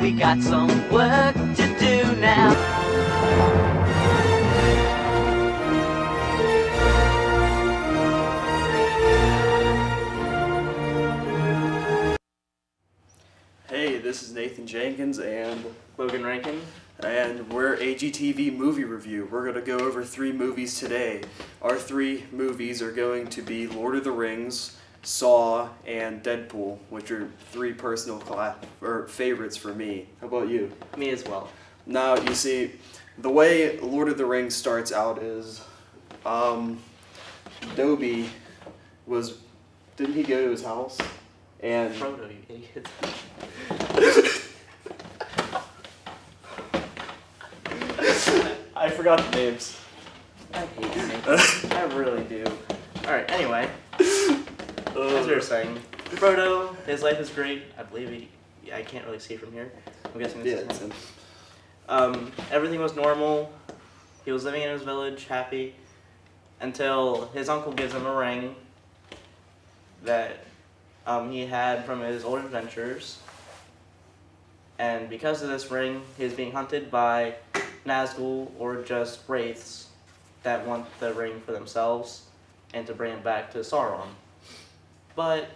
we got some work to do now. Hey, this is Nathan Jenkins and Logan Rankin. And we're AGTV Movie Review. We're going to go over 3 movies today. Our 3 movies are going to be Lord of the Rings, Saw, and Deadpool, which are 3 personal favorites for me. How about you? Me as well. Now, you see, the way Lord of the Rings starts out is, Dobby was, didn't he go to his house? And Frodo, you idiot. I forgot the names. I hate you, Nathan. I really do. Alright, anyway. As we were saying, Frodo, his life is great. I believe I can't really see from here. I'm guessing this is him. Everything was normal. He was living in his village, happy, until his uncle gives him a ring that he had from his old adventures. And because of this ring, he's being hunted by Nazgul, or just wraiths that want the ring for themselves and to bring it back to Sauron. But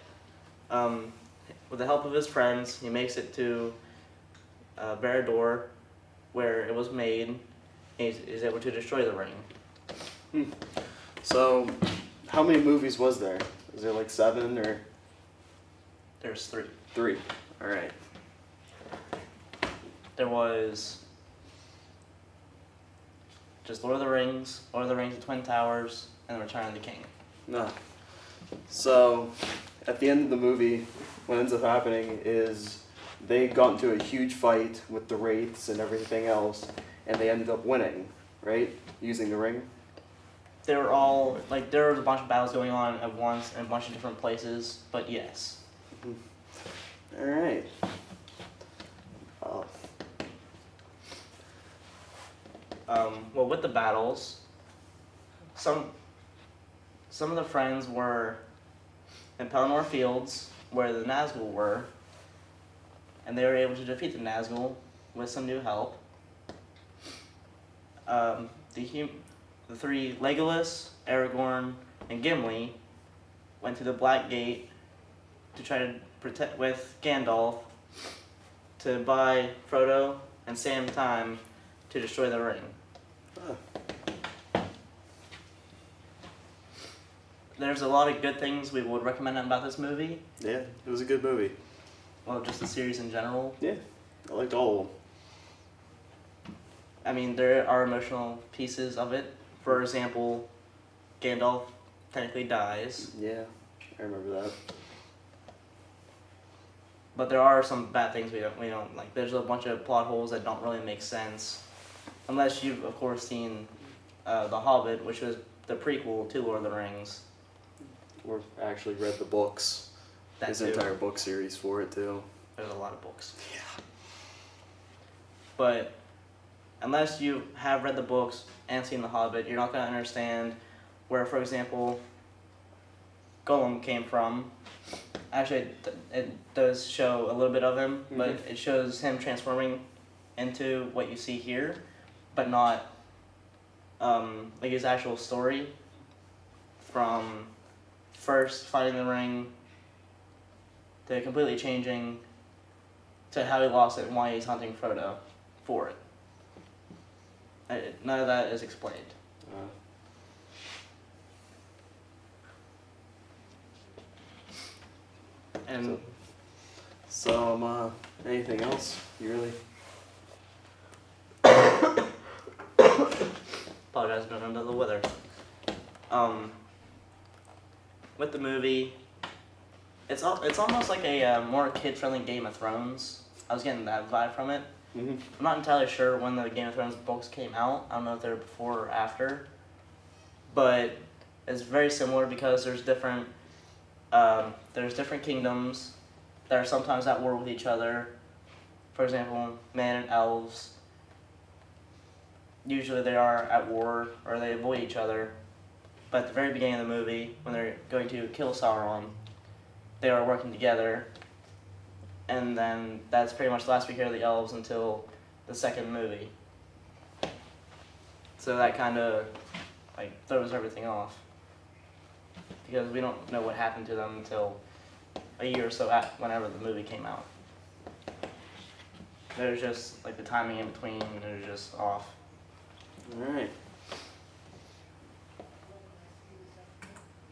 with the help of his friends, he makes it to Barad-dûr, where it was made, and he's able to destroy the ring. So, how many movies was there? Is there like 7 or? There's 3. 3. All right. There was just Lord of the Rings, The Twin Towers, and The Return of the King. No. So, at the end of the movie, what ends up happening is they got into a huge fight with the wraiths and everything else, and they ended up winning, right? Using the ring. They were all, like, there was a bunch of battles going on at once in a bunch of different places, but yes. All right. Well, with the battles, some of the friends were in Pelennor Fields, where the Nazgul were, and they were able to defeat the Nazgul with some new help. The 3, Legolas, Aragorn, and Gimli, went to the Black Gate to try to protect with Gandalf to buy Frodo and Sam time to destroy the ring. There's a lot of good things we would recommend about this movie. Yeah, it was a good movie. Well, just the series in general. Yeah, I liked all of them. I mean, there are emotional pieces of it. For example, Gandalf technically dies. Yeah, I remember that. But there are some bad things we don't like. There's a bunch of plot holes that don't really make sense, unless you've of course seen The Hobbit, which was the prequel to Lord of the Rings. Or actually read the books. His entire book series for it too. There's a lot of books. Yeah. But unless you have read the books and seen The Hobbit, you're not going to understand where, for example, Gollum came from. Actually, it does show a little bit of him, but it shows him transforming into what you see here, but not like his actual story from first fighting the ring to completely changing to how he lost it and why he's hunting Frodo for it. None of that is explained. And so, anything else? You really? Apologize, been under the weather. With the movie, it's almost like a more kid-friendly Game of Thrones. I was getting that vibe from it. I'm not entirely sure when the Game of Thrones books came out. I don't know if they're before or after, but it's very similar because there's different kingdoms that are sometimes at war with each other. For example, man and elves. Usually they are at war or they avoid each other. But at the very beginning of the movie, when they're going to kill Sauron, they are working together and then that's pretty much the last we hear of the elves until the second movie. So that kind of like throws everything off because we don't know what happened to them until a year or so whenever the movie came out. There's just like the timing in between is just off. All right.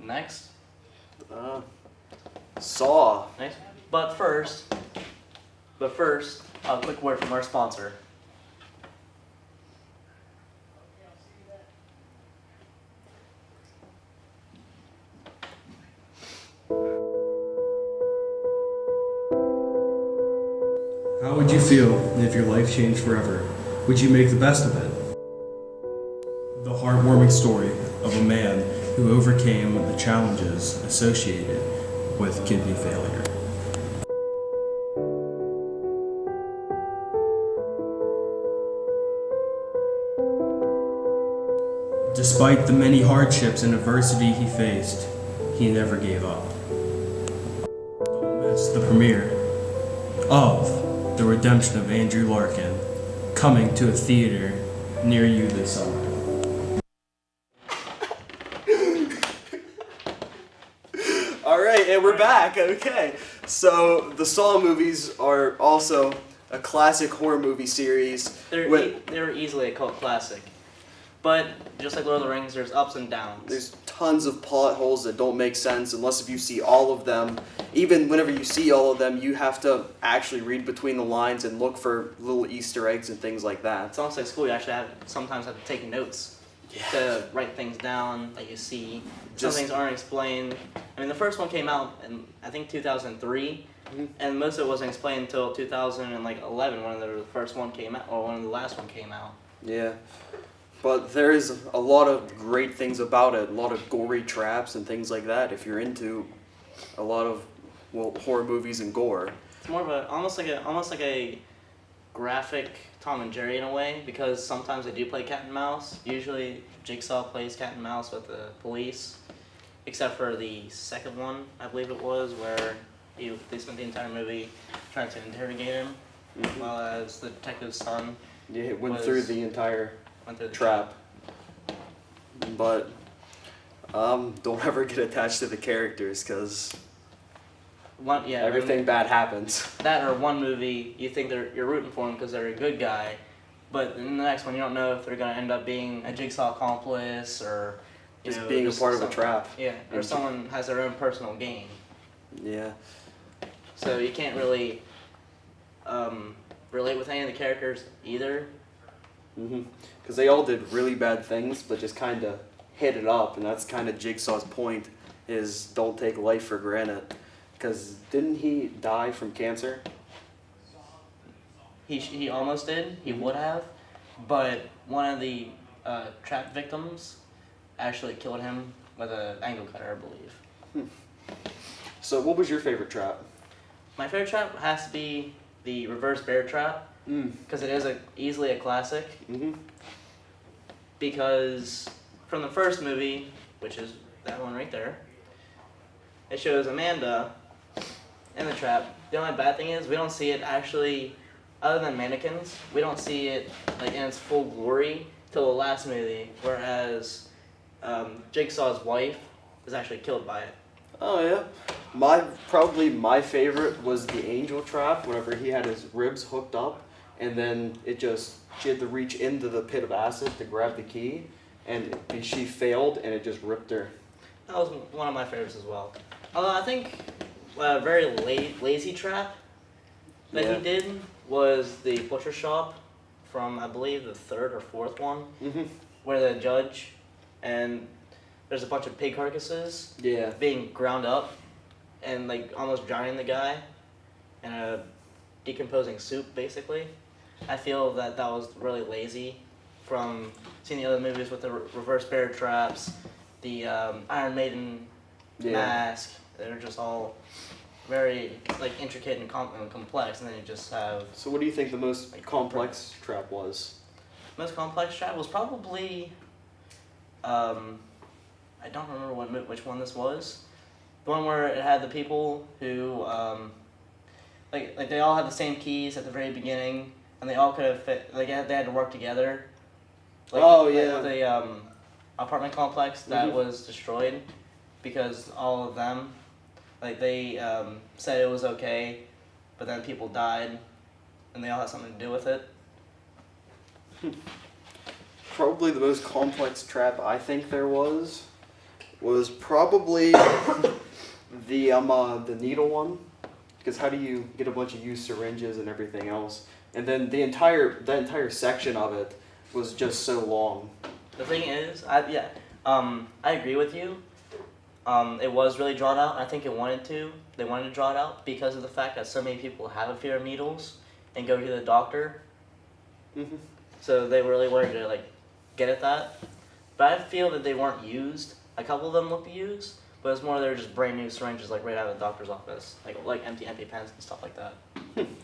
Next. Saw. Next. But first, a quick word from our sponsor. How would you feel if your life changed forever? Would you make the best of it? The heartwarming story of a man who overcame the challenges associated with kidney failure. Despite the many hardships and adversity he faced, he never gave up. Don't miss the premiere of The Redemption of Andrew Larkin, coming to a theater near you this summer. All right, and we're back. Okay, so the Saw movies are also a classic horror movie series. They're easily a cult classic, but just like Lord of the Rings, there's ups and downs. There's tons of plot holes that don't make sense unless if you see all of them. Even whenever you see all of them, you have to actually read between the lines and look for little Easter eggs and things like that. It's almost like school. You actually sometimes have to take notes to write things down that you see. Some things aren't explained. I mean, the first one came out in, I think, 2003, and most of it wasn't explained until 2011 when the first one came out, or when the last one came out. Yeah. But there is a lot of great things about it, a lot of gory traps and things like that if you're into a lot of horror movies and gore. It's more of almost like a graphic Tom and Jerry in a way, because sometimes they do play cat and mouse. Usually Jigsaw plays cat and mouse with the police, except for the second one, I believe it was, where they spent the entire movie trying to interrogate him, while as the detective's son went through the entire trap. But don't ever get attached to the characters, because everything bad happens. That or one movie, you think you're rooting for them because they're a good guy, but in the next one you don't know if they're going to end up being a Jigsaw accomplice or just being a part of a trap. Yeah, or someone has their own personal gain. Yeah. So you can't really relate with any of the characters either. Because they all did really bad things, but just kind of hit it up, and that's kind of Jigsaw's point, is don't take life for granted. Because didn't he die from cancer? He almost did. He would have, but one of the trap victims actually killed him with an angle cutter, I believe. So what was your favorite trap? My favorite trap has to be the reverse bear trap, because it is easily a classic. Because from the first movie, which is that one right there, it shows Amanda in the trap. The only bad thing is we don't see it actually, other than mannequins, we don't see it like in its full glory till the last movie, whereas Jigsaw's wife is actually killed by it. Oh yeah. Probably my favorite was the angel trap, whenever he had his ribs hooked up, and then she had to reach into the pit of acid to grab the key, and she failed, and it just ripped her. That was one of my favorites as well. Although I think a very lazy trap that he did was the butcher shop from, I believe, the third or fourth one, where the judge and there's a bunch of pig carcasses being ground up and like almost drowning the guy in a decomposing soup, basically. I feel that was really lazy from seeing the other movies with the reverse bear traps, the Iron Maiden mask. They're just all very like intricate and complex, and then you just have... So what do you think the most complex trap was? Most complex trap was probably... I don't remember which one this was. The one where it had the people who like they all had the same keys at the very beginning, and they all could have fit. Like they had to work together. Like, Oh, yeah. Like with the apartment complex that Mhm. was destroyed because all of them, like they said it was okay, but then people died, and they all had something to do with it. Probably the most complex trap I think there was probably the needle one, because how do you get a bunch of used syringes and everything else, and then that entire section of it was just so long. The thing is, I agree with you. It was really drawn out. I think they wanted to draw it out because of the fact that so many people have a fear of needles and go to the doctor. Mm-hmm. So they really wanted to like get at that. But I feel that they weren't used. A couple of them looked used, but it's more they're just brand new syringes like right out of the doctor's office, like empty pens and stuff like that.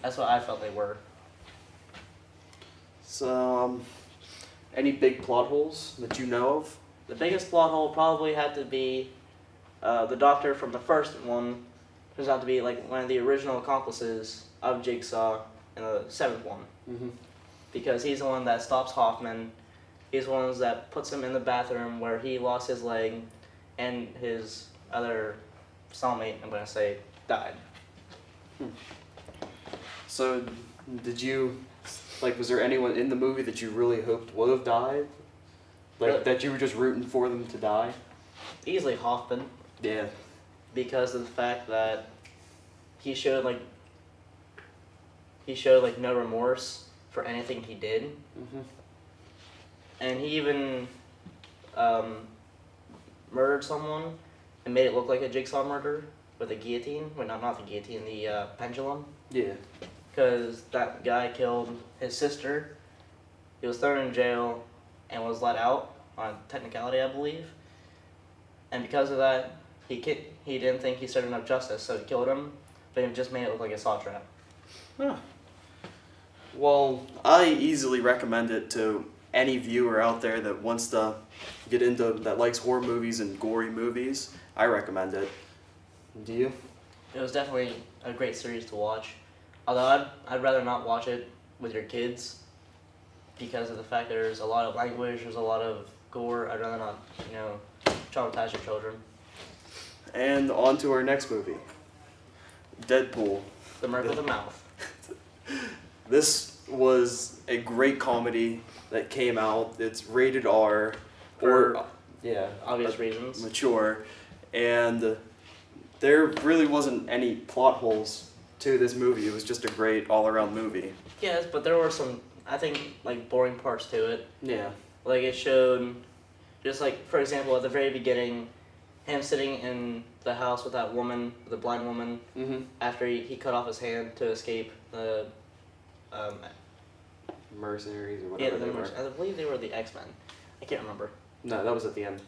That's what I felt they were. So, any big plot holes that you know of? The biggest plot hole probably had to be the doctor from the first one turns out to be like one of the original accomplices of Jigsaw in the seventh one. Mm-hmm. Because he's the one that stops Hoffman. He's the one that puts him in the bathroom where he lost his leg and his other cellmate, I'm going to say, died. So, was there anyone in the movie that you really hoped would have died? That you were just rooting for them to die? Easily Hoffman. Yeah. Because of the fact that he showed no remorse for anything he did. Mm-hmm. And he even murdered someone and made it look like a Jigsaw murder with a guillotine. Well, not the guillotine, the pendulum. Yeah. Because that guy killed his sister. He was thrown in jail and was let out on technicality, I believe. And because of that, he didn't think he served enough justice, so he killed him, but he just made it look like a saw trap. Huh. Well, I easily recommend it to any viewer out there that wants to get into, that likes horror movies and gory movies. I recommend it. Do you? It was definitely a great series to watch. Although I'd rather not watch it with your kids because of the fact there's a lot of language, there's a lot of gore. I'd rather not, traumatize your children. And on to our next movie, Deadpool. The Mirth of the Mouth. This was a great comedy that came out. It's rated R, Obvious reasons. Mature, and there really wasn't any plot holes to this movie. It was just a great all-around movie. Yes, but there were some, I think, boring parts to it. Yeah. Like, it showed, just for example, at the very beginning, him sitting in the house with that woman, the blind woman, Mm-hmm. after he cut off his hand to escape the Mercenaries or whatever they were. I believe they were the X-Men. I can't remember. No, that was at the end.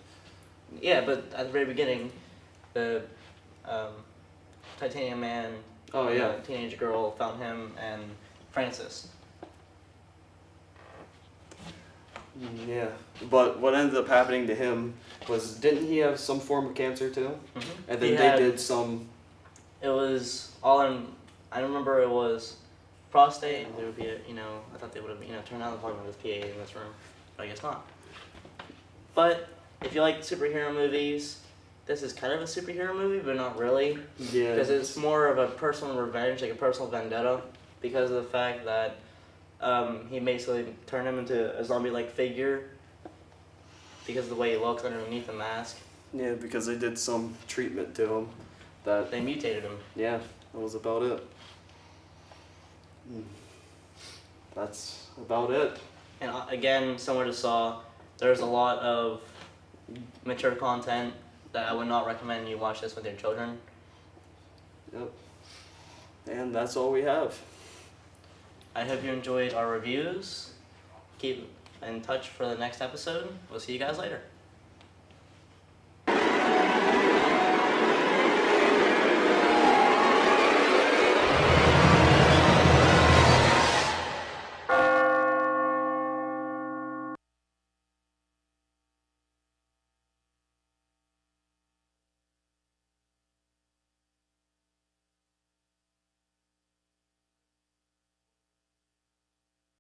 Yeah, but at the very beginning, the Titanium Man, Oh, yeah. the teenage girl found him and Francis. Yeah, but what ended up happening to him was, didn't he have some form of cancer too? Mm-hmm. And then did some... It was all in, I remember it was prostate. There would be I thought they would have, turned on the plug with this PA in this room, but I guess not. But if you like superhero movies, this is kind of a superhero movie, but not really. Yeah. Because it's more of a personal revenge, like a personal vendetta, because of the fact that he basically turned him into a zombie-like figure because of the way he looks underneath the mask. Yeah, because they did some treatment to him that... They mutated him. Yeah, that was about it. That's about it. And again, similar to Saw, there's a lot of mature content that I would not recommend you watch this with your children. Yep. And that's all we have. I hope you enjoyed our reviews. Keep in touch for the next episode. We'll see you guys later.